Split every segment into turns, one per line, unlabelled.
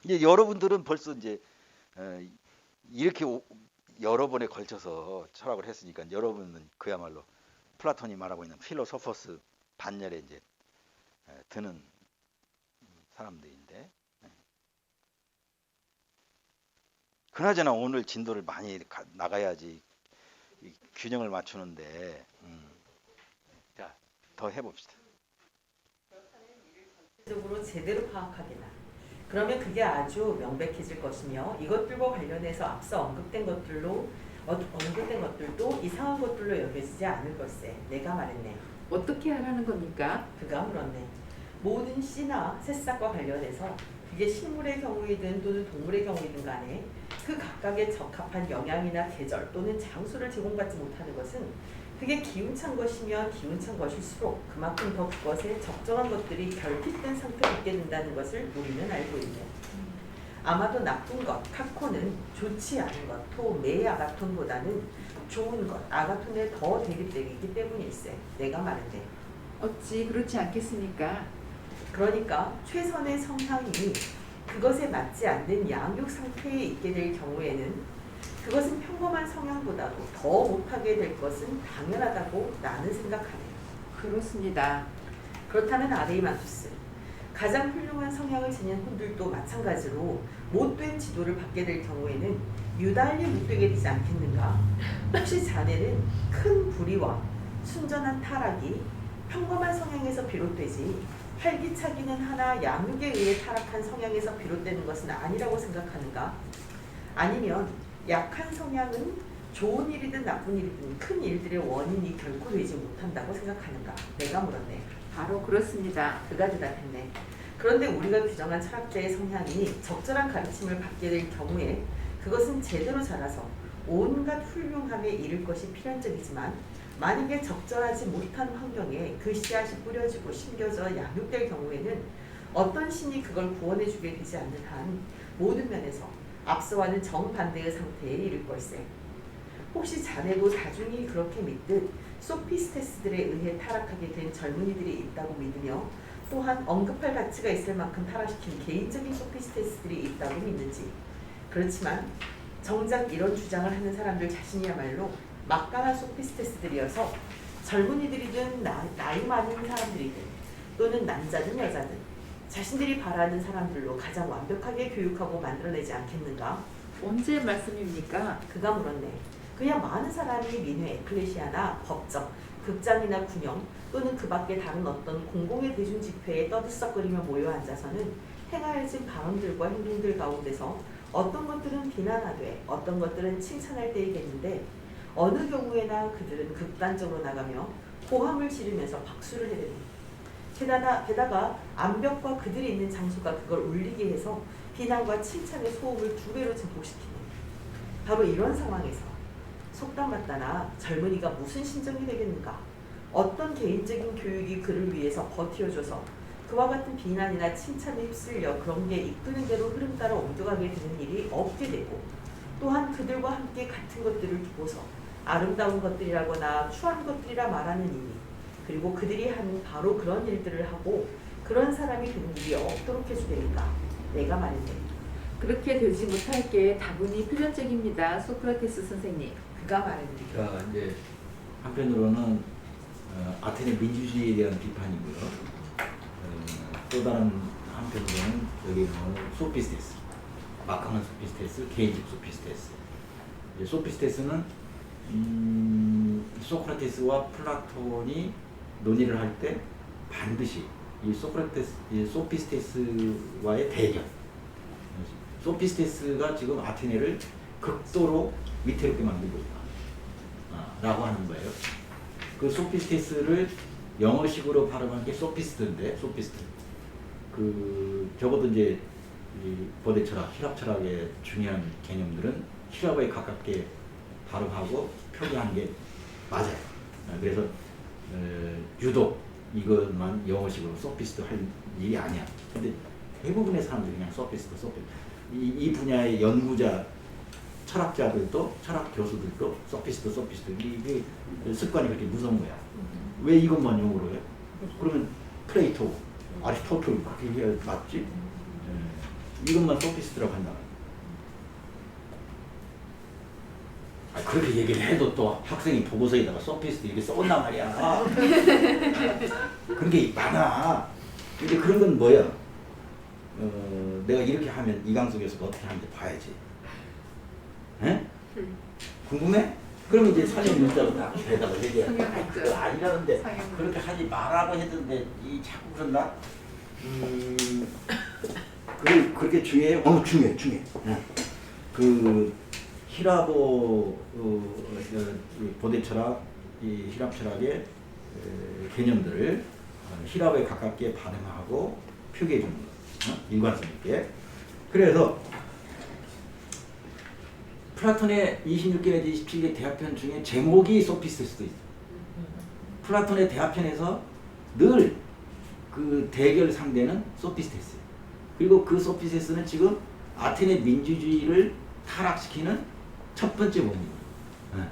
이제 여러분들은 벌써 이제 어, 이렇게 여러 번에 걸쳐서 철학을 했으니까 여러분은 그야말로 플라톤이 말하고 있는 필로소퍼스 반열에 이제 드는 사람들인데, 그나저나 오늘 진도를 많이 나가야지 이 균형을 맞추는데, 자, 더 해봅시다.
적으로 제대로 파악하기나. 그러면 그게 아주 명백해질 것이며 이것들과 관련해서 앞서 언급된 것들도 이상한 것들로 여겨지지 않을 것세. 내가 말했네.
어떻게 하라는 겁니까?
그가 물었네. 모든 씨나 새싹과 관련해서 그게 식물의 경우이든 또는 동물의 경우이든 간에 그 각각에 적합한 영양이나 계절 또는 장소를 제공받지 못하는 것은 그게 기운찬 것이면 기운찬 것일수록 그만큼 더 그것에 적정한 것들이 결핍된 상태로 있게 된다는 것을 우리는 알고 있네. 아마도 나쁜 것, 카코는 좋지 않은 것, 메 아가톤보다는 좋은 것, 아가톤에 더 대립되기 때문일세. 내가 말했네.
어찌 그렇지 않겠습니까?
그러니까 최선의 성향이 그것에 맞지 않는 양육 상태에 있게 될 경우에는 그것은 평범한 성향보다도 더 못하게 될 것은 당연하다고 나는 생각하네.
그렇습니다.
그렇다면 아데이마투스, 가장 훌륭한 성향을 지닌 분들도 마찬가지로 못된 지도를 받게 될 경우에는 유달리 못되게 되지 않겠는가? 혹시 자네는 큰 불의와 순전한 타락이 평범한 성향에서 비롯되지 활기차기는 하나 양육에 의해 타락한 성향에서 비롯되는 것은 아니라고 생각하는가? 아니면 약한 성향은 좋은 일이든 나쁜 일이든 큰 일들의 원인이 결코 되지 못한다고 생각하는가? 내가 물었네.
바로 그렇습니다.
그가 대답했네. 그런데 우리가 규정한 철학자의 성향이 적절한 가르침을 받게 될 경우에 그것은 제대로 자라서 온갖 훌륭함에 이를 것이 필연적이지만 만약에 적절하지 못한 환경에 그 씨앗이 뿌려지고 심겨져 양육될 경우에는 어떤 신이 그걸 구원해주게 되지 않는 한 모든 면에서 앞서와는 정반대의 상태에 이를 걸세. 혹시 자네도 다중이 그렇게 믿듯 소피스테스들에 의해 타락하게 된 젊은이들이 있다고 믿으며 또한 언급할 가치가 있을 만큼 타락시킨 개인적인 소피스테스들이 있다고 믿는지. 그렇지만 정작 이런 주장을 하는 사람들 자신이야말로 막강한 소피스테스들이어서 젊은이들이든 나이 많은 사람들이든 또는 남자든 여자든 자신들이 바라는 사람들로 가장 완벽하게 교육하고 만들어내지 않겠는가?
언제 말씀입니까?
그가 물었네. 그냥 많은 사람이 민회, 에클레시아나 법정, 극장이나 군영 또는 그 밖에 다른 어떤 공공의 대중 집회에 떠들썩거리며 모여 앉아서는 행하여진 발언들과 행동들 가운데서 어떤 것들은 비난하되 어떤 것들은 칭찬할 때이겠는데 어느 경우에나 그들은 극단적으로 나가며 고함을 지르면서 박수를 해대니 게다가 암벽과 그들이 있는 장소가 그걸 울리게 해서 비난과 칭찬의 소음을 2배로 증폭시키네. 바로 이런 상황에서 속담맞다나 젊은이가 무슨 심정이 되겠는가? 어떤 개인적인 교육이 그를 위해서 버티어줘서 그와 같은 비난이나 칭찬에 휩쓸려 그런 게 이끄는 대로 흐름 따라 옮겨가게 되는 일이 없게 되고 또한 그들과 함께 같은 것들을 두고서 아름다운 것들이라거나 추한 것들이라 말하는 일이 그리고 그들이 하는 바로 그런 일들을 하고 그런 사람이 되는 일이 없도록 해주되니까. 내가 말했네.
그렇게 되지 못할 게 다분히 필연적입니다. 소크라테스 선생님.
그가 말했네.
그러니까 이제 한편으로는 아테네 민주주의에 대한 비판이고요. 또 다른 한편으로는 여기 나오는 소피스테스, 막강한 소피스테스, 개인적 소피스테스. 이제 소피스테스는 소크라테스와 플라톤이 논의를 할 때 반드시 이 소피스테스와의 대결. 소피스테스가 지금 아테네를 극도로 위태롭게 만들고 있다. 라고 하는 거예요. 그 소피스테스를 영어식으로 발음한 게 소피스트인데, 소피스트. 적어도 이제 이 고대 철학, 힐랍 철학의 중요한 개념들은 힐랍에 가깝게 발음하고 표기한 게 맞아요. 그래서 유독 이것만 영어식으로 소피스트 할 일이 아니야. 근데 대부분의 사람들이 그냥 소피스트. 이 분야의 연구자, 철학자들도, 철학 교수들도 소피스트. 이게 습관이 그렇게 무서운 거야. 왜 이것만 영어로 해? 그러면 플레이토, 아리스토텔 그렇게 해야 맞지? 이것만 소피스트라고 한다. 그렇게 얘기를 해도 또 학생이 보고서에다가 소피스트 이렇게 써온단 말이야. 그런 게 많아. 근데 그런 건 뭐야? 내가 이렇게 하면 이강수 교수가 어떻게 하는지 봐야지. 에? 궁금해? 그럼 이제 설명 문자로 다 대답을 해줘야 돼. 그거 아니라는데 그렇게 하지 말라고 했는데 이 자꾸 그런다? 그렇게 중요해요? 중요해. 그 히라보 보대 철학, 이 히랍 철학의 개념들을 히랍에 가깝게 발음하고 표기해 주는 거, 일관성 있게. 그래서 플라톤의 26개 내지 27개 대화편 중에 제목이 소피스테스도 있어. 플라톤의 대화편에서 늘 그 대결 상대는 소피스테스. 그리고 그 소피스테스는 지금 아테네 민주주의를 타락시키는 첫 번째 원인이에요.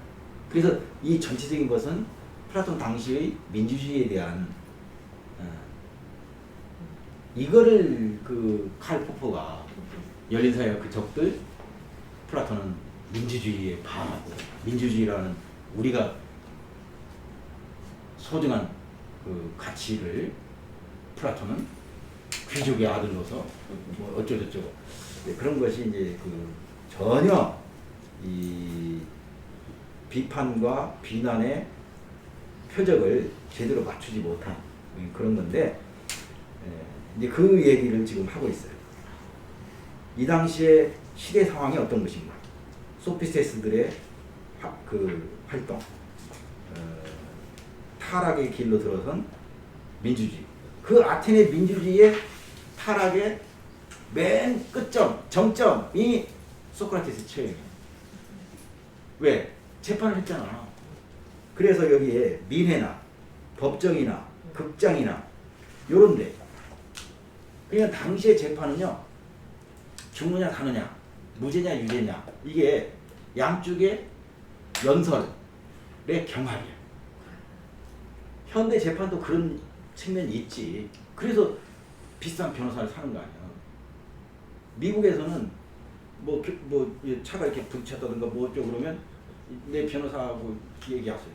그래서 이 전체적인 것은 플라톤 당시의 민주주의에 대한 이거를 그 칼 포퍼가 열린사회와 그 적들, 플라톤은 민주주의에 반하고, 민주주의라는 우리가 소중한 그 가치를 플라톤은 귀족의 아들로서 뭐 어쩌고저쩌고 그런 것이 이제 그 전혀 이 비판과 비난의 표적을 제대로 맞추지 못한 그런 건데, 이제 그 얘기를 지금 하고 있어요. 이 당시에 시대 상황이 어떤 것인가? 소피스테스들의 그 활동, 타락의 길로 들어선 민주주의. 그 아테네 민주주의의 타락의 맨 끝점, 정점이 소크라테스 처형이에요. 왜? 재판을 했잖아. 그래서 여기에 민회나 법정이나 극장이나 요런데, 그냥 당시의 재판은요, 죽느냐 사느냐, 무죄냐 유죄냐, 이게 양쪽의 연설의 경합이야. 현대 재판도 그런 측면이 있지. 그래서 비싼 변호사를 사는 거 아니야. 미국에서는 뭐 차가 이렇게 부딪혔다든가 뭐 어쩌고 그러면 내 변호사하고 얘기하세요.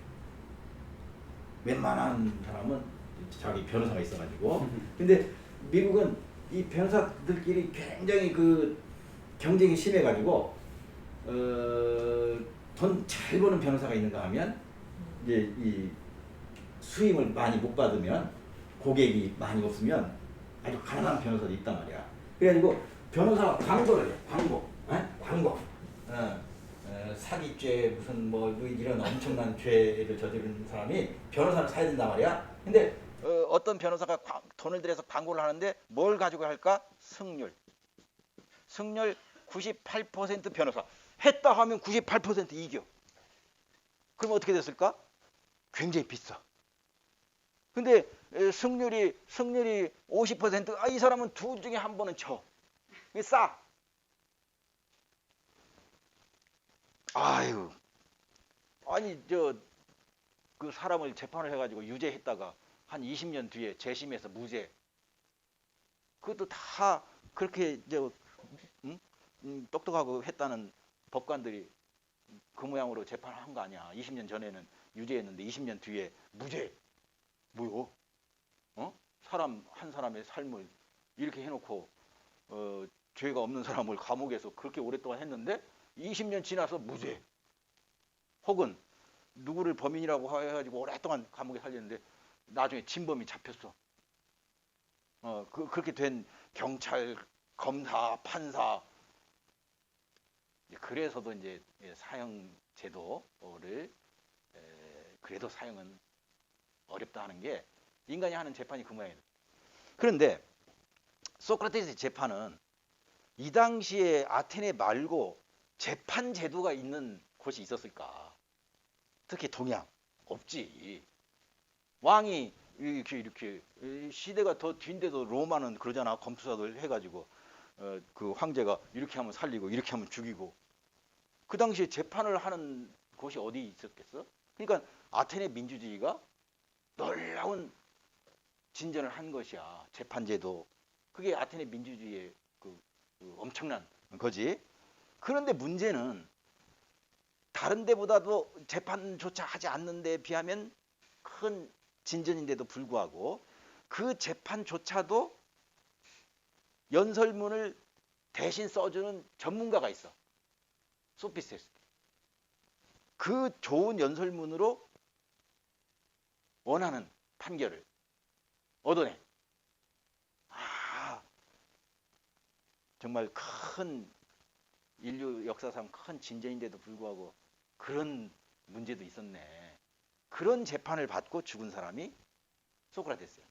웬만한 사람은 자기 변호사가 있어가지고. 근데 미국은 이 변호사들끼리 굉장히 그 경쟁이 심해가지고 돈 잘 버는 변호사가 있는가 하면 이제 이 수임을 많이 못 받으면, 고객이 많이 없으면 아주 가난한 변호사도 있단 말이야. 그래가지고 변호사가 광고를 해. 광고. 사기죄 무슨 뭐 이런 엄청난 죄를 저지른 사람이 변호사를 사야 된단 말이야. 근데 어떤 변호사가 돈을 들여서 광고를 하는데 뭘 가지고 할까? 승률 98% 변호사. 했다 하면 98% 이겨. 그럼 어떻게 됐을까? 굉장히 비싸. 근데 승률이 50%, 이 사람은 둘 중에 한 번은 져. 이게 싸. 아유. 아니 그 사람을 재판을 해가지고 유죄했다가 한 20년 뒤에 재심해서 무죄. 그것도 다 그렇게 똑똑하고 했다는 법관들이 그 모양으로 재판을 한 거 아니야. 20년 전에는 유죄했는데 20년 뒤에 무죄. 뭐요? 사람 한 사람의 삶을 이렇게 해놓고 죄가 없는 사람을 감옥에서 그렇게 오랫동안 했는데 20년 지나서 무죄. 혹은 누구를 범인이라고 해가지고 오랫동안 감옥에 살렸는데 나중에 진범이 잡혔어. 그렇게 된 경찰, 검사, 판사. 그래서도 이제 사형 제도를 그래도 사형은 어렵다 하는 게 인간이 하는 재판이 그 모양이에요. 그런데 소크라테스 재판은 이 당시에 아테네 말고 재판 제도가 있는 곳이 있었을까? 특히 동양 없지. 왕이 이렇게 시대가 더 뒤인데도 로마는 그러잖아. 검투사들 해가지고 그 황제가 이렇게 하면 살리고 이렇게 하면 죽이고. 그 당시에 재판을 하는 곳이 어디 있었겠어? 그러니까 아테네 민주주의가 놀라운 진전을 한 것이야. 재판제도. 그게 아테네 민주주의의 그
엄청난 거지. 그런데 문제는 다른 데보다도 재판조차 하지 않는 데에 비하면 큰 진전인데도 불구하고 그 재판조차도 연설문을 대신 써주는 전문가가 있어. 소피스테스. 그 좋은 연설문으로 원하는 판결을 얻어내. 정말 큰 인류 역사상 큰 진전인데도 불구하고 그런 문제도 있었네. 그런 재판을 받고 죽은 사람이 소크라테스야.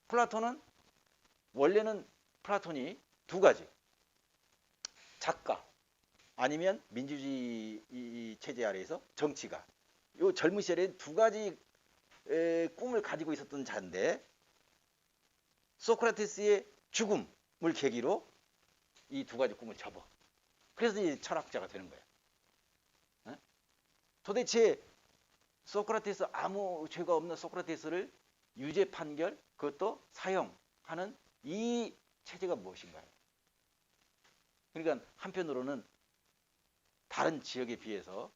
플라톤은 원래는 플라톤이 두 가지. 작가 아니면 민주주의 체제 아래에서 정치가. 요 젊은 시절에 두 가지 꿈을 가지고 있었던 자인데 소크라테스의 죽음을 계기로 이 두 가지 꿈을 접어. 그래서 이제 철학자가 되는 거야. 어? 도대체 소크라테스 아무 죄가 없는 소크라테스를 유죄 판결 그것도 사형하는 이 체제가 무엇인가요? 그러니까 한편으로는 다른 지역에 비해서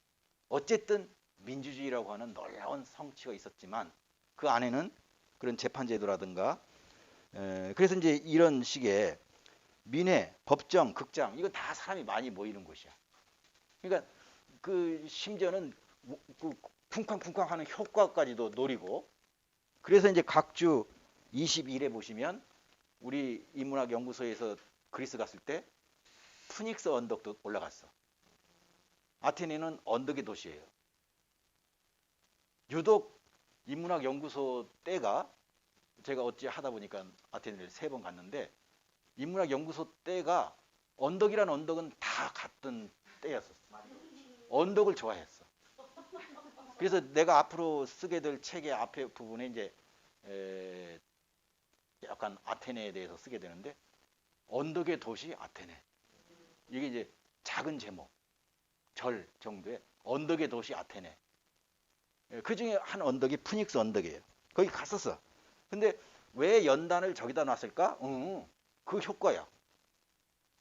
어쨌든 민주주의라고 하는 놀라운 성취가 있었지만 그 안에는 그런 재판제도라든가 그래서 이제 이런 식의 민회, 법정, 극장 이건 다 사람이 많이 모이는 곳이야. 그러니까 그 심지어는 그 쿵쾅쿵쾅 하는 효과까지도 노리고 그래서 이제 각주 21에 보시면 우리 인문학연구소에서 그리스 갔을 때 푸닉스 언덕도 올라갔어. 아테네는 언덕의 도시예요. 유독 인문학연구소 때가 제가 어찌 하다 보니까 아테네를 3번 갔는데 인문학연구소 때가 언덕이라는 언덕은 다 같은 때였었어. 언덕을 좋아했어. 그래서 내가 앞으로 쓰게 될 책의 앞에 부분에 이제 약간 아테네에 대해서 쓰게 되는데 언덕의 도시 아테네. 이게 이제 작은 제목, 절 정도의 언덕의 도시 아테네. 그 중에 한 언덕이 푸닉스 언덕이에요. 거기 갔었어. 근데 왜 연단을 저기다 놨을까? 그 효과야.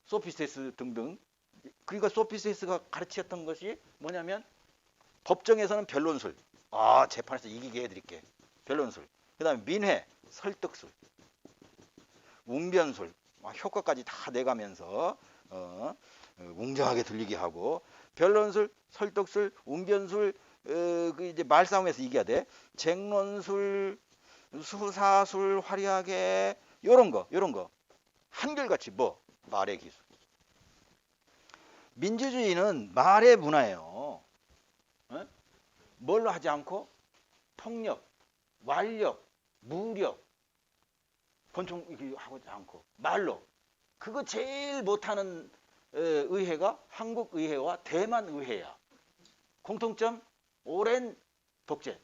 소피스테스 등등. 그러니까 소피스테스가 가르쳤던 것이 뭐냐면 법정에서는 변론술. 재판에서 이기게 해드릴게. 변론술. 그 다음에 민회, 설득술. 웅변술. 효과까지 다 내가면서 웅장하게 들리게 하고 변론술, 설득술, 웅변술 그 이제 말싸움에서 이겨야 돼. 쟁론술, 수사술 화려하게 요런 거 한결같이 말의 기술. 민주주의는 말의 문화예요. 뭘로 하지 않고 폭력, 완력, 무력, 권총 하지 않고 말로. 그거 제일 못하는 의회가 한국 의회와 대만 의회야. 공통점 오랜 독재.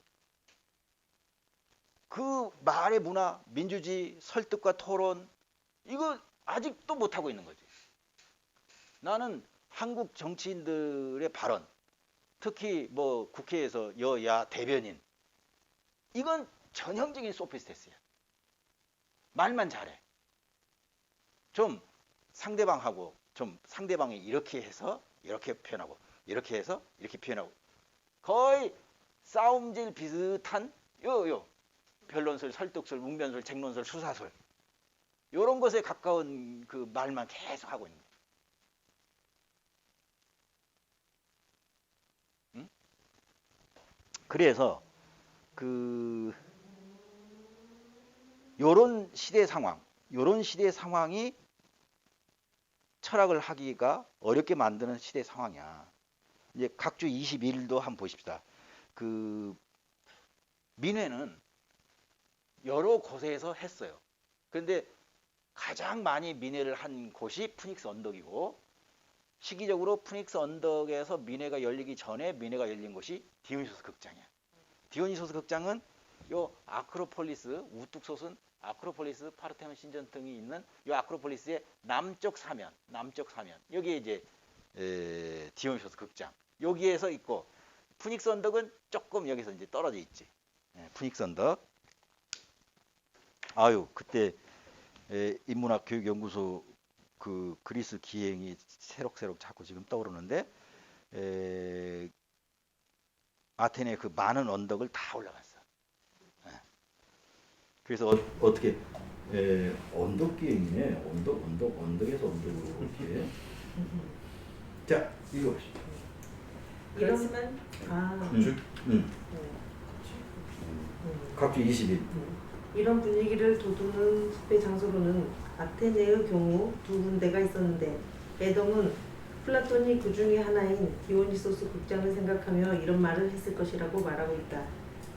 그 말의 문화, 민주주의, 설득과 토론 이거 아직도 못하고 있는 거지. 나는 한국 정치인들의 발언, 특히 국회에서 여야 대변인 이건 전형적인 소피스테스야. 말만 잘해. 좀 상대방하고 좀 상대방이 이렇게 해서 이렇게 표현하고 이렇게 해서 이렇게 표현하고 거의 싸움질 비슷한 변론술, 설득술, 웅변술, 쟁론술, 수사술 이런 것에 가까운 그 말만 계속 하고 있는 거예요. 응? 그래서 요런 시대 상황이 철학을 하기가 어렵게 만드는 시대 상황이야. 이제 각주 21일도 한번 보십시다. 그 민회는 여러 곳에서 했어요. 그런데 가장 많이 민회를 한 곳이 푸닉스 언덕이고 시기적으로 푸닉스 언덕에서 민회가 열리기 전에 민회가 열린 곳이 디오니소스 극장이야. 디오니소스 극장은 요 아크로폴리스 우뚝 솟은 아크로폴리스 파르테논 신전 등이 있는 요 아크로폴리스의 남쪽 사면 여기에 이제 디오니소스 극장 여기에서 있고 푸닉스 언덕은 조금 여기서 이제 떨어져 있지. 푸닉스 언덕. 그때 인문학 교육연구소 그 그리스 기행이 새록새록 자꾸 지금 떠오르는데 아테네 그 많은 언덕을 다 올라갔어. 예. 그래서
어떻게 언덕 기행이네. 언덕에서 언덕으로 이렇게. 자, 이거 보시죠.
그렇지만
각주 20일.
이런 분위기를 돋우는 집회 장소로는 아테네의 경우 두 군데가 있었는데 에덤은 플라톤이 그 중에 하나인 디오니소스 극장을 생각하며 이런 말을 했을 것이라고 말하고 있다.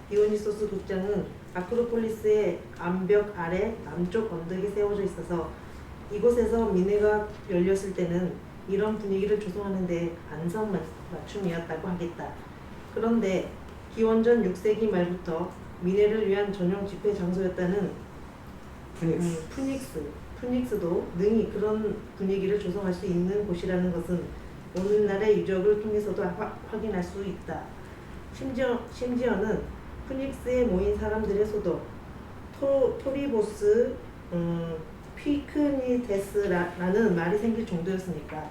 디오니소스 극장은 아크로폴리스의 암벽 아래 남쪽 언덕에 세워져 있어서 이곳에서 민회가 열렸을 때는 이런 분위기를 조성하는 데 안성맞춤이었다고 하겠다. 그런데 기원전 6세기 말부터 민회를 위한 전용 집회 장소였다는 푸닉스도 능히 그런 분위기를 조성할 수 있는 곳이라는 것은 오늘날의 유적을 통해서도 확인할 수 있다. 심지어는 푸닉스에 모인 사람들의 소도 토리보스 퀴크니데스라는 말이 생길 정도였으니까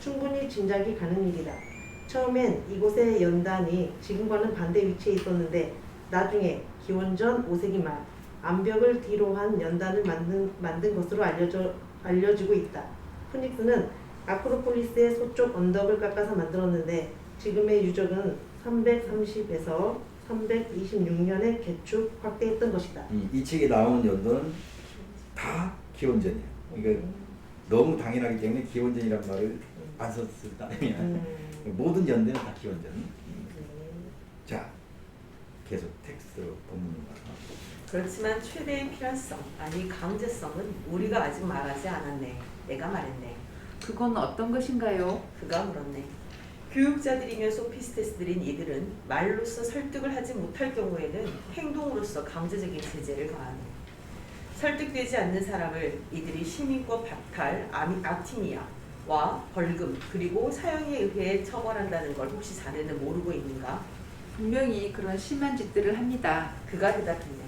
충분히 짐작이 가는 일이다. 처음엔 이곳의 연단이 지금과는 반대 위치에 있었는데 나중에 기원전 5세기 말 암벽을 뒤로 한 연단을 만든 것으로 알려지고 있다. 푸닉스는 아크로폴리스의 서쪽 언덕을 깎아서 만들었는데 지금의 유적은 330에서 326년에 개축 확대했던 것이다.
이 책에 나오는 연도는 다 기원전이에요. 그러니까 너무 당연하기 때문에 기원전이란 말을 안 썼을 따름이야. 모든 연대는 다 기원전. 자, 계속 텍스트로 본문으로 가서.
그렇지만 최대의 필연성, 아니 강제성은 우리가 아직 말하지 않았네. 내가 말했네.
그건 어떤 것인가요?
그가 물었네. 교육자들이며 소피스테스들인 이들은 말로써 설득을 하지 못할 경우에는 행동으로서 강제적인 제재를 가하네. 설득되지 않는 사람을 이들이 시민권 박탈, 악티니아와 벌금 그리고 사형에 의해 처벌한다는 걸 혹시 자네는 모르고 있는가?
분명히 그런 심한 짓들을 합니다.
그가 대답했네.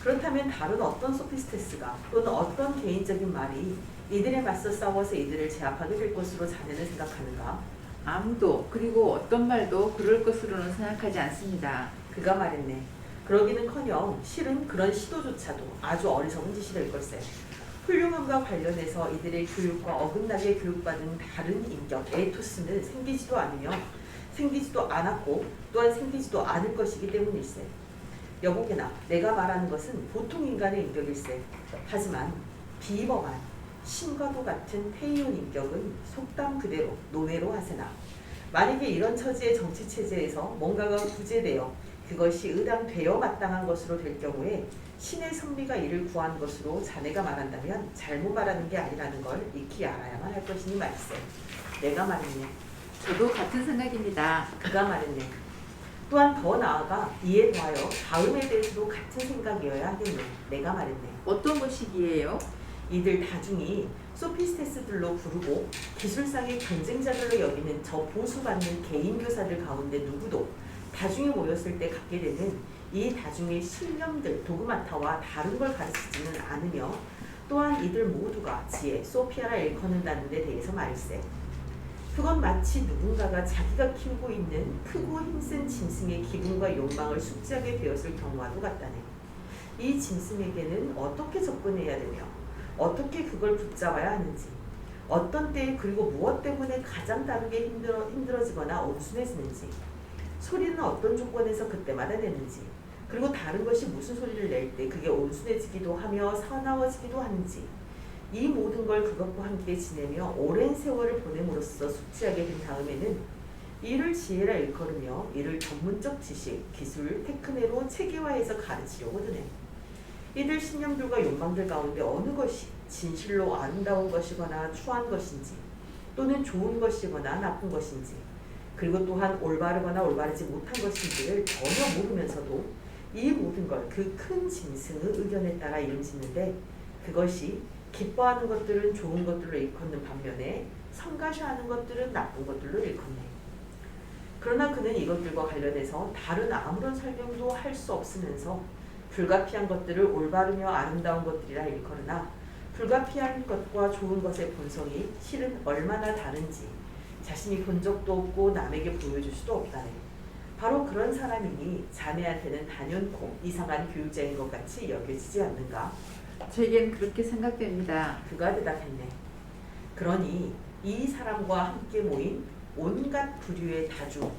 그렇다면 다른 어떤 소피스테스가 또는 어떤 개인적인 말이 이들에 맞서 싸워서 이들을 제압하게 될 것으로 자네는 생각하는가?
아무도 그리고 어떤 말도 그럴 것으로는 생각하지 않습니다.
그가 말했네. 그러기는커녕 실은 그런 시도조차도 아주 어리석은 짓이 될 걸세. 훌륭함과 관련해서 이들의 교육과 어긋나게 교육받은 다른 인격, 에토스는 생기지도 않으며 생기지도 않았고 또한 생기지도 않을 것이기 때문일세. 여보게나 내가 말하는 것은 보통 인간의 인격일세. 하지만 비범한 신과도 같은 페이온 인격은 속담 그대로 노예로 하세나. 만약에 이런 처지의 정치체제에서 뭔가가 구제되어 그것이 의당되어 마땅한 것으로 될 경우에 신의 섭리가 이를 구한 것으로 자네가 말한다면 잘못 말하는 게 아니라는 걸 익히 알아야만 할 것이니 말세. 내가 말했네.
저도 같은 생각입니다.
그가 말했네. 또한 더 나아가 이에 더하여 다음에 대해서도 같은 생각이어야 하겠네. 내가 말했네.
어떤 것이기에요?
이들 다중이 소피스테스들로 부르고 기술상의 경쟁자들로 여기는 저 보수받는 개인 교사들 가운데 누구도 다중이 모였을 때 갖게 되는 이 다중의 신념들 도그마타와 다른 걸 가르치지는 않으며 또한 이들 모두가 지혜 소피아라 일컫는다는 데 대해서 말일세. 그건 마치 누군가가 자기가 키우고 있는 크고 힘센 짐승의 기분과 욕망을 숙지하게 되었을 경우와도 같다네. 이 짐승에게는 어떻게 접근해야 되며 어떻게 그걸 붙잡아야 하는지, 어떤 때에 그리고 무엇 때문에 가장 다루게 힘들어지거나 온순해지는지, 소리는 어떤 조건에서 그때마다 내는지, 그리고 다른 것이 무슨 소리를 낼 때 그게 온순해지기도 하며 사나워지기도 하는지, 이 모든 걸 그것과 함께 지내며 오랜 세월을 보냄으로써 숙지하게 된 다음에는 이를 지혜라 일컬으며 이를 전문적 지식, 기술, 테크네로 체계화해서 가르치려고 드네. 이들 신념들과 욕망들 가운데 어느 것이 진실로 아름다운 것이거나 추한 것인지 또는 좋은 것이거나 나쁜 것인지 그리고 또한 올바르거나 올바르지 못한 것인지를 전혀 모르면서도 이 모든 걸 그 큰 짐승의 의견에 따라 이름짓는데 그것이 기뻐하는 것들은 좋은 것들로 일컫는 반면에 성가셔하는 것들은 나쁜 것들로 일컫네. 그러나 그는 이것들과 관련해서 다른 아무런 설명도 할 수 없으면서 불가피한 것들을 올바르며 아름다운 것들이라 일컬으나 불가피한 것과 좋은 것의 본성이 실은 얼마나 다른지 자신이 본 적도 없고 남에게 보여줄 수도 없다네. 바로 그런 사람이니 자네한테는 단연코 이상한 교육자인 것 같이 여겨지지 않는가?
제겐 그렇게 생각됩니다.
그가 대답했네. 그러니 이 사람과 함께 모인 온갖 부류의 다중,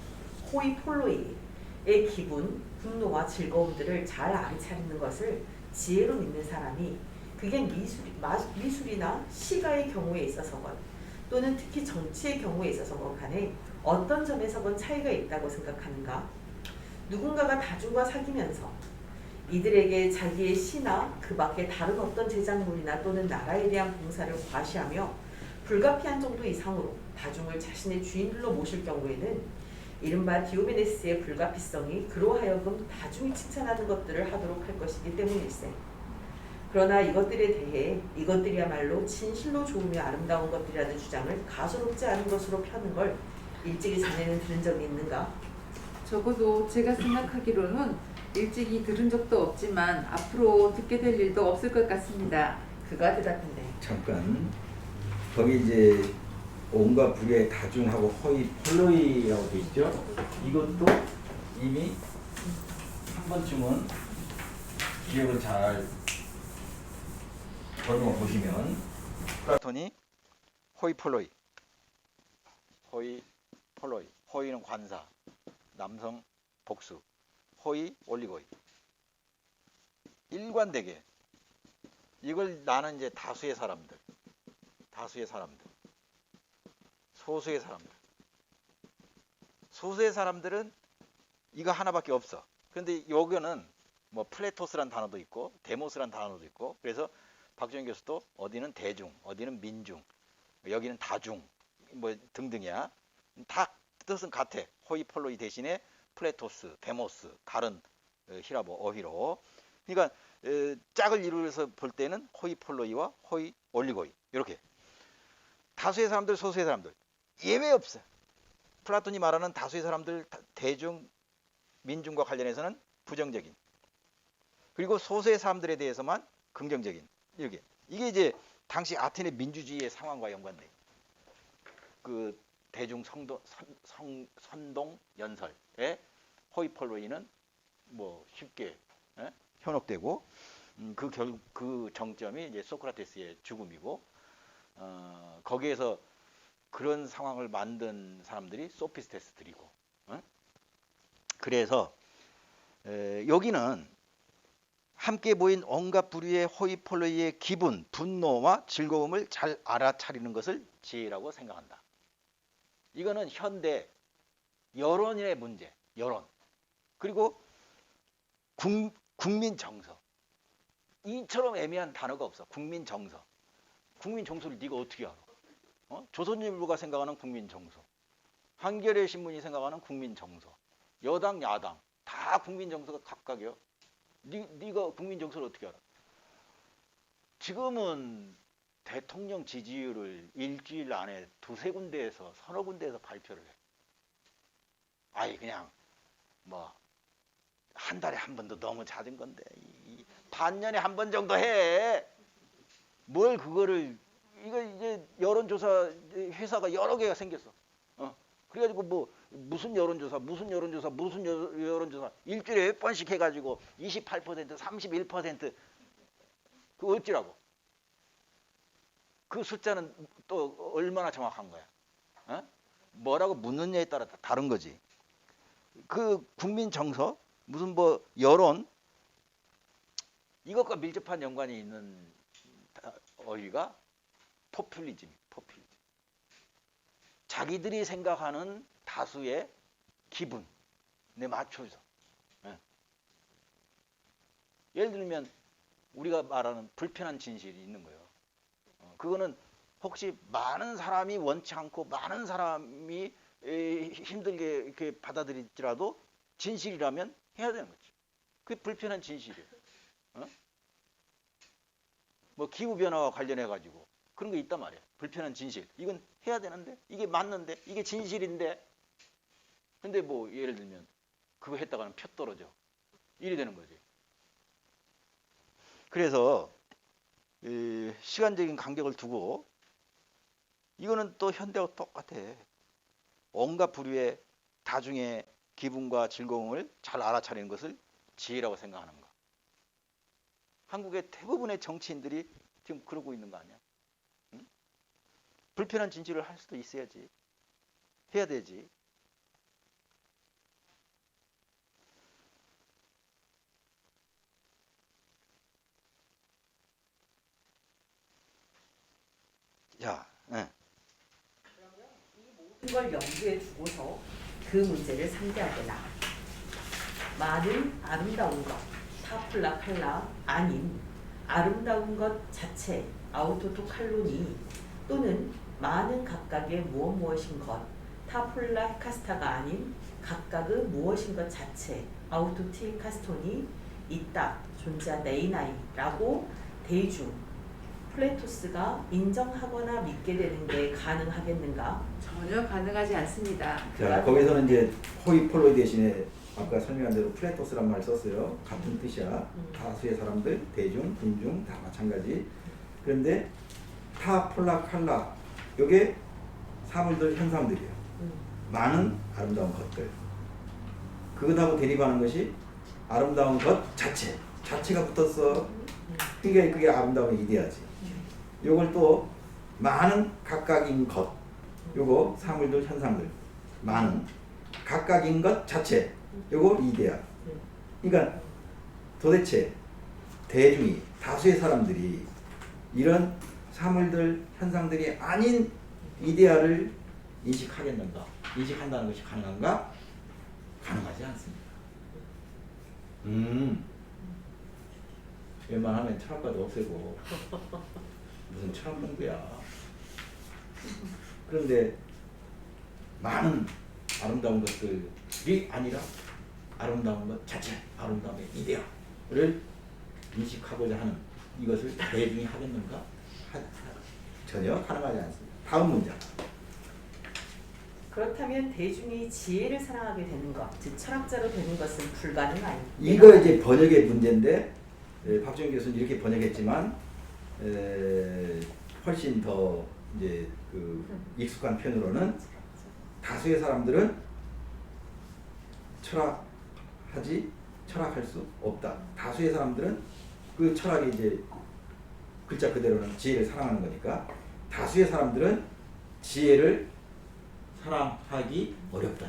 호이폴로이의 기분, 분노와 즐거움들을 잘 알아차리는 것을 지혜로 믿는 사람이 그게 미술이나 시가의 경우에 있어서건 또는 특히 정치의 경우에 있어서건 간에 어떤 점에서건 차이가 있다고 생각하는가? 누군가가 다중과 사귀면서 이들에게 자기의 시나 그 밖에 다른 어떤 제작물이나 또는 나라에 대한 봉사를 과시하며 불가피한 정도 이상으로 다중을 자신의 주인들로 모실 경우에는 이른바 디오메네스의 불가피성이 그로 하여금 다중이 칭찬하는 것들을 하도록 할 것이기 때문일세. 그러나 이것들에 대해 이것들이야말로 진실로 좋으며 아름다운 것들이라는 주장을 가소롭지 않은 것으로 펴는 걸 일찍이 자네는 들은 적이 있는가?
적어도 제가 생각하기로는 일찍이 들은 적도 없지만 앞으로 듣게 될 일도 없을 것 같습니다.
그가 대답했네.
잠깐 거기 이제 온갖 불의 다중하고 허위 폴로이라고 돼 있죠. 이것도 이미 한 번쯤은 기억을 잘 더듬어 보시면
플라톤이 호이폴로이, 호이폴로이, 호이는 관사, 남성 복수, 호이 올리고이. 일관되게 이걸 나는 이제 다수의 사람들, 소수의 사람들. 소수의 사람들은 이거 하나밖에 없어. 그런데 여기는 뭐 플레토스란 단어도 있고 데모스란 단어도 있고 그래서 박정희 교수도 어디는 대중, 어디는 민중, 여기는 다중, 뭐 등등이야. 다 뜻은 같아. 호이폴로이 대신에 플레토스, 데모스, 다른 히라보, 어휘로. 그러니까 짝을 이루어서 볼 때는 호이폴로이와 호이 올리고이 이렇게. 다수의 사람들, 소수의 사람들 예외 없어. 플라톤이 말하는 다수의 사람들, 대중, 민중과 관련해서는 부정적인. 그리고 소수의 사람들에 대해서만 긍정적인. 이렇게. 이게 이제 당시 아테네 민주주의의 상황과 연관돼. 그 대중 선동 연설에 호이폴로이는 뭐 쉽게 현혹되고 그 정점이 이제 소크라테스의 죽음이고 거기에서 그런 상황을 만든 사람들이 소피스테스들이고 그래서 여기는 함께 모인 온갖 부류의 호이폴로이의 기분, 분노와 즐거움을 잘 알아차리는 것을 지혜라고 생각한다. 이거는 현대 여론의 문제, 여론. 그리고 국민 정서. 이처럼 애매한 단어가 없어. 국민 정서. 국민 정서를 네가 어떻게 알아? 조선일보가 생각하는 국민 정서. 한겨레 신문이 생각하는 국민 정서. 여당, 야당 다 국민 정서가 각각이요. 네가 국민 정서를 어떻게 알아? 지금은 대통령 지지율을 일주일 안에 두세 군데에서 서너 군데에서 발표를 해. 아이 그냥 뭐 한 달에 한 번도 너무 잦은 건데 반년에 한 번 정도 해. 뭘 그거를 이거 이제 여론조사 회사가 여러 개가 생겼어. 그래가지고 뭐 무슨 여론조사 일주일에 몇 번씩 해가지고 28% 31% 그 어찌라고? 그 숫자는 또 얼마나 정확한 거야? 뭐라고 묻느냐에 따라 다른 거지. 그 국민 정서 무슨 뭐 여론 이것과 밀접한 연관이 있는 어휘가 포퓰리즘. 자기들이 생각하는 다수의 기분에 맞춰서. 예를 들면 우리가 말하는 불편한 진실이 있는 거예요. 그거는 혹시 많은 사람이 원치 않고 많은 사람이 힘들게 이렇게 받아들일지라도 진실이라면 해야 되는 거지. 그게 불편한 진실이에요. 뭐 기후변화와 관련해 가지고 그런 거 있단 말이에요. 불편한 진실. 이건 해야 되는데 이게 맞는데 이게 진실인데 근데 뭐 예를 들면 그거 했다가는 표 떨어져. 이래 되는 거지. 그래서 시간적인 간격을 두고 이거는 또 현대와 똑같아. 온갖 부류의 다중의 기분과 즐거움을 잘 알아차리는 것을 지혜라고 생각하는 거. 한국의 대부분의 정치인들이 지금 그러고 있는 거 아니야? 응? 불편한 진실을 할 수도 있어야지. 해야 되지. 자,
모든 걸 염두에 두고서 그 문제를 상대하거나 많은 아름다운 것, 타플라 칼라 아닌 아름다운 것 자체, 아우토토 칼로니 또는 많은 각각의 무엇인 것, 타플라 카스타가 아닌 각각의 무엇인 것 자체, 아우토티 카스톤이 있다, 존재한다, 에이나이라고 대중 플레토스가 인정하거나 믿게 되는 게 가능하겠는가?
전혀 가능하지 않습니다.
자, 거기서는 이제 호이폴로이 대신에 아까 설명한 대로 플레토스란 말을 썼어요. 같은 뜻이야. 다수의 사람들, 대중, 군중 다 마찬가지. 그런데 타, 폴라, 칼라 요게 사물들, 현상들이에요. 많은 아름다운 것들. 그것하고 대립하는 것이 아름다운 것 자체. 자체가 붙었어. 그러니까 그게 아름다움의 이데아지. 요걸 또 많은 각각인 것. 요거 사물들, 현상들. 많은 각각인 것 자체. 요거 이데아. 그러니까 도대체 대중이 다수의 사람들이 이런 사물들, 현상들이 아닌 이데아를 인식하겠는가? 인식한다는 것이 가능한가? 가능하지 않습니다. 웬만하면 철학과도 없애고 무슨 철학 공부야. 그런데 많은 아름다운 것들이 아니라 아름다운 것 자체, 아름다움의 이데아를 인식하고자 하는 이것을 대중이 하겠는가? 전혀 가능하지 않습니다. 다음 문장.
그렇다면 대중이 지혜를 사랑하게 되는 것, 즉 철학자로 되는 것은 불가능하니.
이거 이제 번역의 문제인데 박정희 교수는 이렇게 번역했지만 훨씬 더 이제 그 익숙한 편으로는 다수의 사람들은 철학할 수 없다. 다수의 사람들은 그 철학이 이제 글자 그대로는 지혜를 사랑하는 거니까 다수의 사람들은 지혜를 사랑하기 어렵다.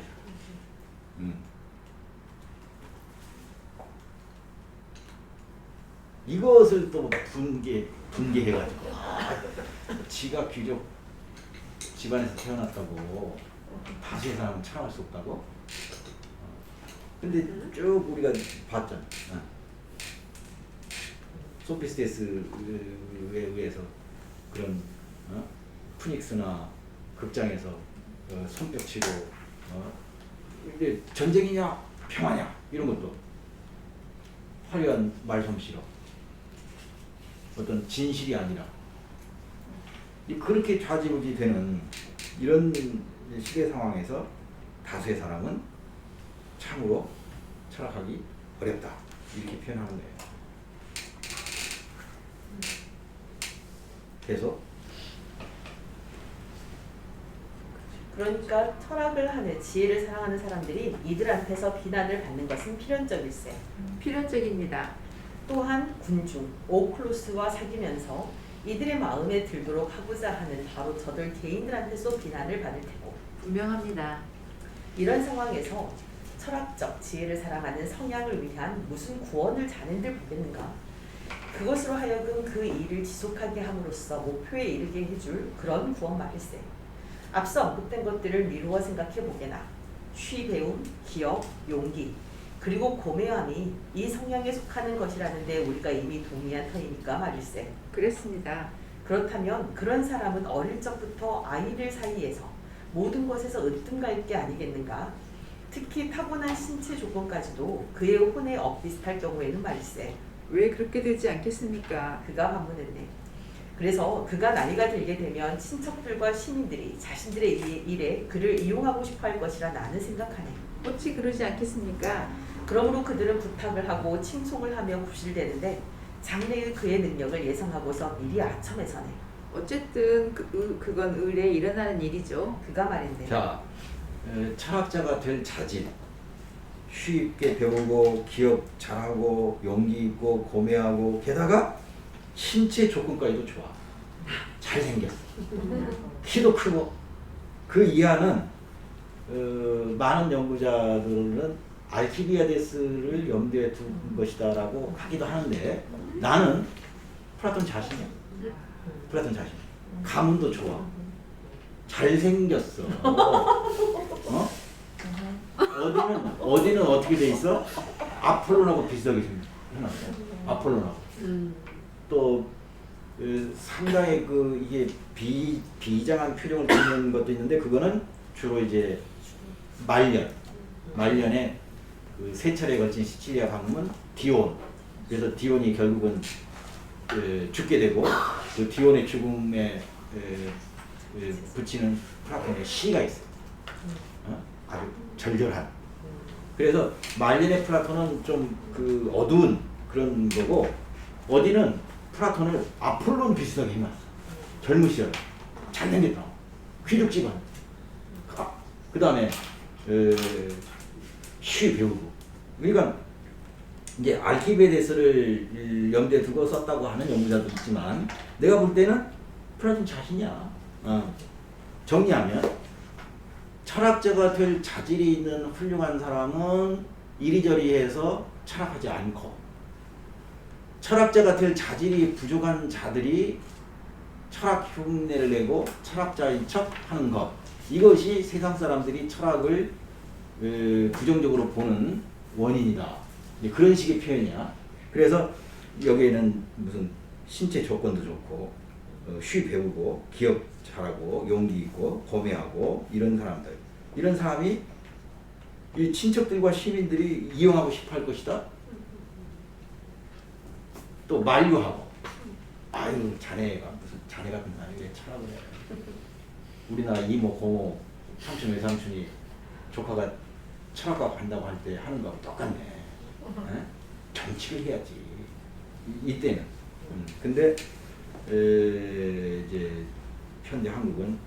이것을 또 분개해가지고 지가 귀족 집안에서 태어났다고 다수의 사람은 찬양할 수 없다고. 근데 쭉 우리가 봤잖아. 소피스테스에 의해서 그런 푸닉스나 극장에서 손뼉치고 근데 전쟁이냐 평화냐 이런 것도 화려한 말솜씨로 어떤 진실이 아니라 그렇게 좌지우지 되는 이런 시대 상황에서 다수의 사람은 참으로 철학하기 어렵다 이렇게 표현하는 거예요. 계속
그러니까 철학을 하는 지혜를 사랑하는 사람들이 이들한테서 비난을 받는 것은 필연적일세.
필연적입니다.
또한 군중 오클루스와 사귀면서 이들의 마음에 들도록 하고자 하는 바로 저들 개인들한테서 비난을 받을 테고
분명합니다.
이런 상황에서 철학적 지혜를 사랑하는 성향을 위한 무슨 구원을 자네들 보겠는가? 그것으로 하여금 그 일을 지속하게 함으로써 목표에 이르게 해줄 그런 구원 말일세. 앞서 언급된 것들을 미루어 생각해 보게나 취 배움, 기억, 용기 그리고 고매함이 이 성향에 속하는 것이라는 데 우리가 이미 동의한 터이니까 말일세.
그랬습니다.
그렇다면 그런 사람은 어릴 적부터 아이들 사이에서 모든 것에서 으뜸갈 게 아니겠는가? 특히 타고난 신체 조건까지도 그의 혼에 엇비슷할 경우에는 말일세.
왜 그렇게 되지 않겠습니까?
그가 반문했네. 그래서 그가 나이가 들게 되면 친척들과 시민들이 자신들의 일에 그를 이용하고 싶어 할 것이라 나는 생각하네.
어찌 그러지 않겠습니까?
그러므로 그들은 부탁을 하고 칭송을 하며 구실대는데 장래의 그의 능력을 예상하고서 미리 아첨해서네.
어쨌든 그건 의례에 일어나는 일이죠.
그가 말인데.
자, 철학자가 될 자질, 쉽게 배우고 기억 잘하고 용기 있고 고매하고 게다가 신체 조건까지도 좋아. 잘생겼어. 키도 크고. 그 이하는 많은 연구자들은 알키비아데스를 염두에 둔 것이다라고 하기도 하는데 나는 플라톤 자신이야. 플라톤 자신. 가문도 좋아. 잘생겼어. 어? 어디는 어떻게 돼 있어? 아폴론하고 비슷하게 생겼어. 아폴론하고. 또 상당히 이게 비장한 표정을 짓는 것도 있는데 그거는 주로 이제 말년에 그 세 차례에 걸친 시칠리아 방문 디온. 그래서 디온이 결국은 죽게 되고 그 디온의 죽음에 붙이는 플라톤의 시가 있어요. 아주 절절한. 그래서 말년의 플라톤은 좀 그 어두운 그런 거고 어디는 플라톤을 아폴론 비슷하게 해놨어. 젊은 시절 잘생겼다. 귀족 집안. 그 다음에 쉬 배우고. 그러니까 이제 알키비아데스를 염두에 두고 썼다고 하는 연구자도 있지만 내가 볼 때는 플라톤 자신이야. 정리하면 철학자가 될 자질이 있는 훌륭한 사람은 이리저리 해서 철학하지 않고 철학자가 될 자질이 부족한 자들이 철학 흉내를 내고 철학자인 척 하는 것. 이것이 세상 사람들이 철학을 부정적으로 보는 원인이다. 그런 식의 표현이야. 그래서 여기에는 무슨 신체 조건도 좋고 쉬 배우고 기억 잘하고 용기 있고 고매하고 이런 사람들. 이런 사람이 이 친척들과 시민들이 이용하고 싶어 할 것이다. 또 만류하고 아유 자네가 무슨 자네 같은 사람이 왜 철학을 해. 우리나라 이모 고모 삼촌 외삼촌이 조카가 철학과 간다고 할 때 하는 거하고 똑같네. 에? 정치를 해야지 이때는. 근데 이제 현대 한국은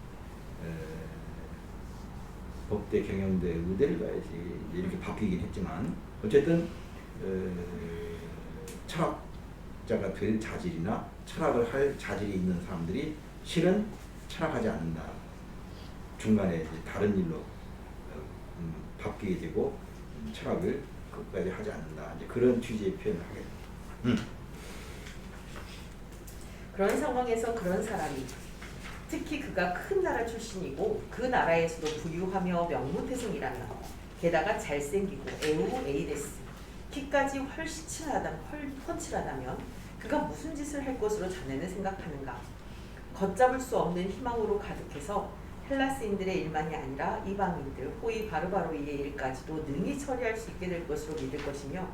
법대 경영대 의대를 가야지 이렇게 바뀌긴 했지만 어쨌든 철학자가 될 자질이나 철학을 할 자질이 있는 사람들이 실은 철학하지 않는다. 중간에 이제 다른 일로 바뀌게 되고 철학을 끝까지 하지 않는다. 이제 그런 취지의 표현을 하겠다.
그런 상황에서 그런 사람이 특히 그가 큰 나라 출신이고 그 나라에서도 부유하며 명문태생이라면 게다가 잘생기고 에이데스 키까지 훤칠하다면 그가 무슨 짓을 할 것으로 자네는 생각하는가? 걷잡을 수 없는 희망으로 가득해서 헬라스인들의 일만이 아니라 이방인들, 호위 바르바로이의 일까지도 능히 처리할 수 있게 될 것으로 믿을 것이며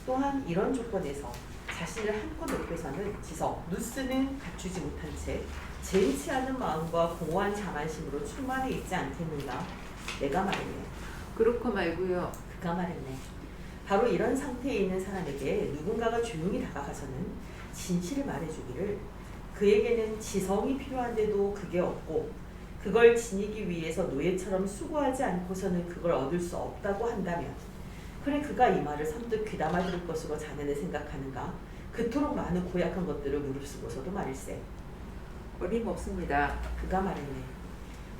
또한 이런 조건에서 자신을 한껏 높여서는 지석, 누스는 갖추지 못한 채 재밌지 않은 마음과 공허한 자만심으로 충만해 있지 않겠는가? 내가 말했네.
그렇고 말고요.
그가 말했네. 바로 이런 상태에 있는 사람에게 누군가가 조용히 다가가서는 진실을 말해주기를 그에게는 지성이 필요한데도 그게 없고 그걸 지니기 위해서 노예처럼 수고하지 않고서는 그걸 얻을 수 없다고 한다면 그래 그가 이 말을 선뜻 귀담아 들을 것으로 자네는 생각하는가? 그토록 많은 고약한 것들을 무릅쓰고서도 말일세.
어림없습니다.
그가 말했네.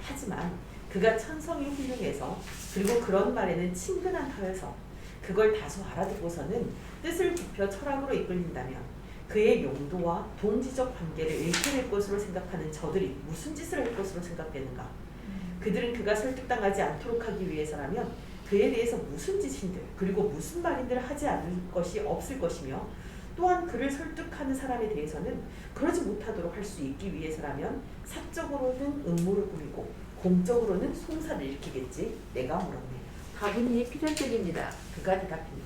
하지만 그가 천성이 훌륭해서 그리고 그런 말에는 친근한 터여서 그걸 다소 알아듣고서는 뜻을 굽혀 철학으로 이끌린다면 그의 용도와 동지적 관계를 잃게 될 것으로 생각하는 저들이 무슨 짓을 할 것으로 생각되는가? 그들은 그가 설득당하지 않도록 하기 위해서라면 그에 대해서 무슨 짓인들 그리고 무슨 말인들 하지 않을 것이 없을 것이며 또한 그를 설득하는 사람에 대해서는 그러지 못하도록 할 수 있기 위해서라면 사적으로는 음모를 꾸미고 공적으로는 송사를 일으키겠지. 내가 물었네.
다분히 필연적입니다.
그가 대답했네.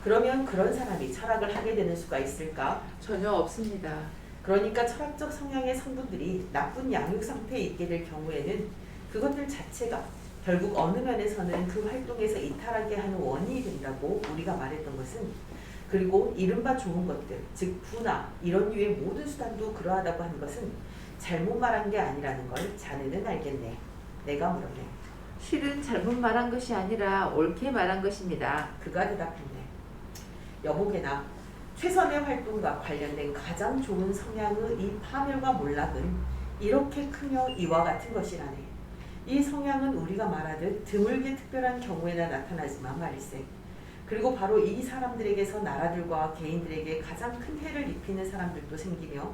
그러면 그런 사람이 철학을 하게 되는 수가 있을까?
전혀 없습니다.
그러니까 철학적 성향의 성분들이 나쁜 양육 상태에 있게 될 경우에는 그것들 자체가 결국 어느 면에서는 그 활동에서 이탈하게 하는 원인이 된다고 우리가 말했던 것은 그리고 이른바 좋은 것들, 즉 부나 이런 류의 모든 수단도 그러하다고 하는 것은 잘못 말한 게 아니라는 걸 자네는 알겠네. 내가 물었네.
실은 잘못 말한 것이 아니라 옳게 말한 것입니다.
그가 대답했네. 여보게나 최선의 활동과 관련된 가장 좋은 성향의 이 파멸과 몰락은 이렇게 크며 이와 같은 것이라네. 이 성향은 우리가 말하듯 드물게 특별한 경우에나 나타나지만 말일세. 그리고 바로 이 사람들에게서 나라들과 개인들에게 가장 큰 해를 입히는 사람들도 생기며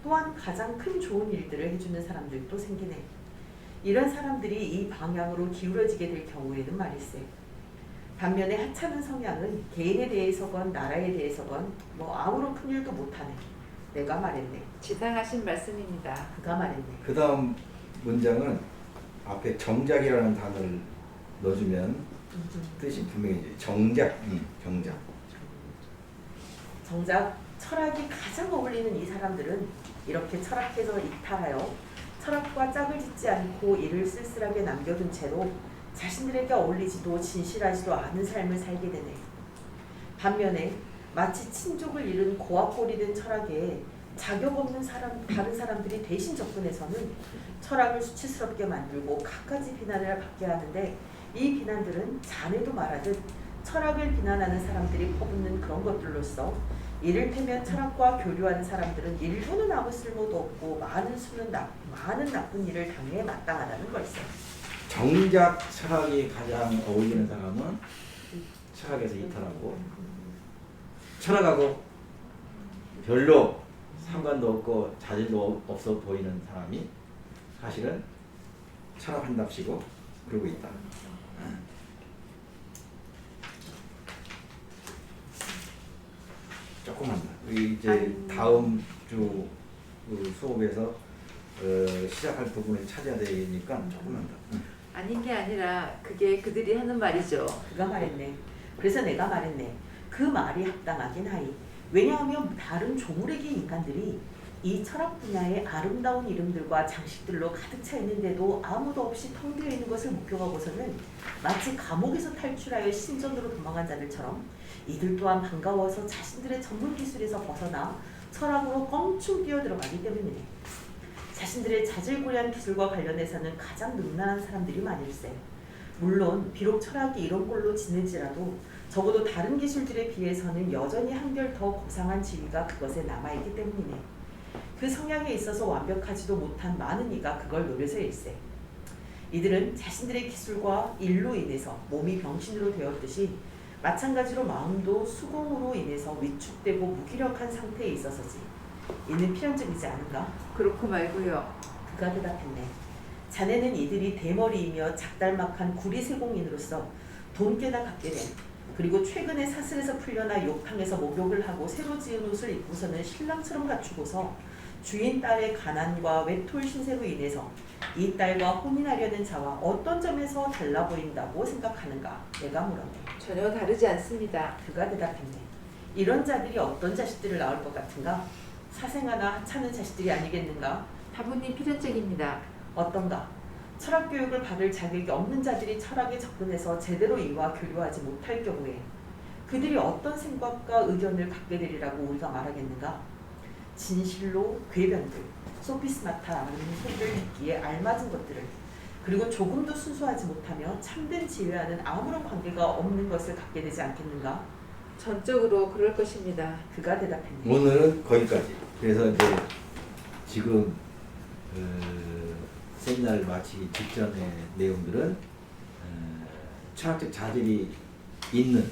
또한 가장 큰 좋은 일들을 해주는 사람들도 생기네. 이런 사람들이 이 방향으로 기울어지게 될 경우에는 말일세. 반면에 하찮은 성향은 개인에 대해서건 나라에 대해서건 아무런 큰 일도 못하네. 내가 말했네.
지상하신 말씀입니다.
그가 말했네.
그 다음 문장은 앞에 정작이라는 단어를 넣어주면 뜻이 분명히 이제 정작.
정작 철학이 가장 어울리는 이 사람들은 이렇게 철학해서 이탈하여 철학과 짝을 짓지 않고 이를 쓸쓸하게 남겨둔 채로 자신들에게 어울리지도 진실하지도 않은 삶을 살게 되네. 반면에 마치 친족을 잃은 고아꼴이 된 철학에 자격 없는 다른 사람들이 대신 접근해서는 철학을 수치스럽게 만들고 갖가지 비난을 받게 하는데 이 비난들은 자네도 말하듯 철학을 비난하는 사람들이 퍼붓는 그런 것들로서 이를테면 철학과 교류하는 사람들은 일부는 아무 쓸모도 없고 많은 나쁜 일을 당해 마땅하다는 걸세.
정작 철학이 가장 어울리는 사람은 철학에서 이탈하고 철학하고 별로 상관도 없고 자질도 없어 보이는 사람이 사실은 철학한답시고 그러고 있다. 조금만 더. 이제 다음 주 수업에서 시작할 부분을 찾아야 되니까 조금만 더.
아닌 게 아니라 그게 그들이 하는 말이죠.
그가 말했네. 그래서 내가 말했네. 그 말이 합당하긴 하이. 왜냐하면 다른 조물에게 인간들이 이 철학 분야의 아름다운 이름들과 장식들로 가득 차 있는데도 아무도 없이 텅 비어 있는 것을 목격하고서는 마치 감옥에서 탈출하여 신전으로 도망간 자들처럼 이들 또한 반가워서 자신들의 전문 기술에서 벗어나 철학으로 껑충 뛰어들어가기 때문이네. 자신들의 자질구레한 기술과 관련해서는 가장 능란한 사람들이 많을세. 물론 비록 철학이 이런 꼴로 지내지라도 적어도 다른 기술들에 비해서는 여전히 한결 더 고상한 지위가 그것에 남아있기 때문이네. 그 성향에 있어서 완벽하지도 못한 많은 이가 그걸 노려서일세. 이들은 자신들의 기술과 일로 인해서 몸이 병신으로 되었듯이 마찬가지로 마음도 수공으로 인해서 위축되고 무기력한 상태에 있어서지. 이는 필연적이지 않은가?
그렇고 말고요.
그가 대답했네. 자네는 이들이 대머리이며 작달막한 구리세공인으로서 돈깨나 갖게 된, 그리고 최근에 사슬에서 풀려나 욕탕에서 목욕을 하고 새로 지은 옷을 입고서는 신랑처럼 갖추고서 주인 딸의 가난과 외톨 신세로 인해서 이 딸과 혼인하려는 자와 어떤 점에서 달라 보인다고 생각하는가? 내가 물었네.
전혀 다르지 않습니다.
그가 대답했네. 이런 자들이 어떤 자식들을 낳을 것 같은가? 사생아나 하찮은 자식들이 아니겠는가?
다분히 필연적입니다.
어떤가? 철학 교육을 받을 자격이 없는 자들이 철학에 접근해서 제대로 이와 교류하지 못할 경우에 그들이 어떤 생각과 의견을 갖게 되리라고 우리가 말하겠는가? 진실로 궤변들, 소피스마타라는 소리를 듣기에 알맞은 것들을, 그리고 조금도 순수하지 못하며 참된 지혜와는 아무런 관계가 없는 것을 갖게 되지 않겠는가?
전적으로 그럴 것입니다.
그가 대답했네.
오늘은 거기까지. 그래서 이제 지금 세미나를 마치기 직전의 내용들은 철학적 자질이 있는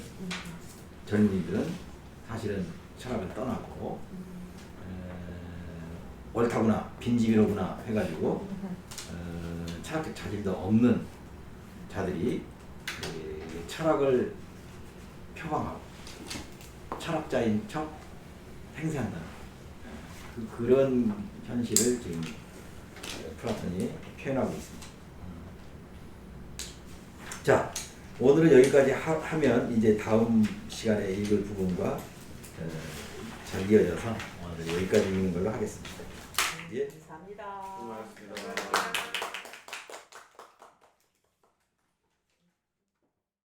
젊은이들은 사실은 철학을 떠났고 옳다구나 빈집이로구나 해가지고 철학적 자질도 없는 자들이 철학을 표방하고 철학자인 척 행세한다. 그런 현실을 지금 플라톤이 표현하고 있습니다. 자, 오늘은 여기까지 하면 이제 다음 시간에 읽을 부분과 잘 이어져서 오늘 여기까지 읽는 걸로 하겠습니다. 예.
감사합니다.
수고하셨습니다.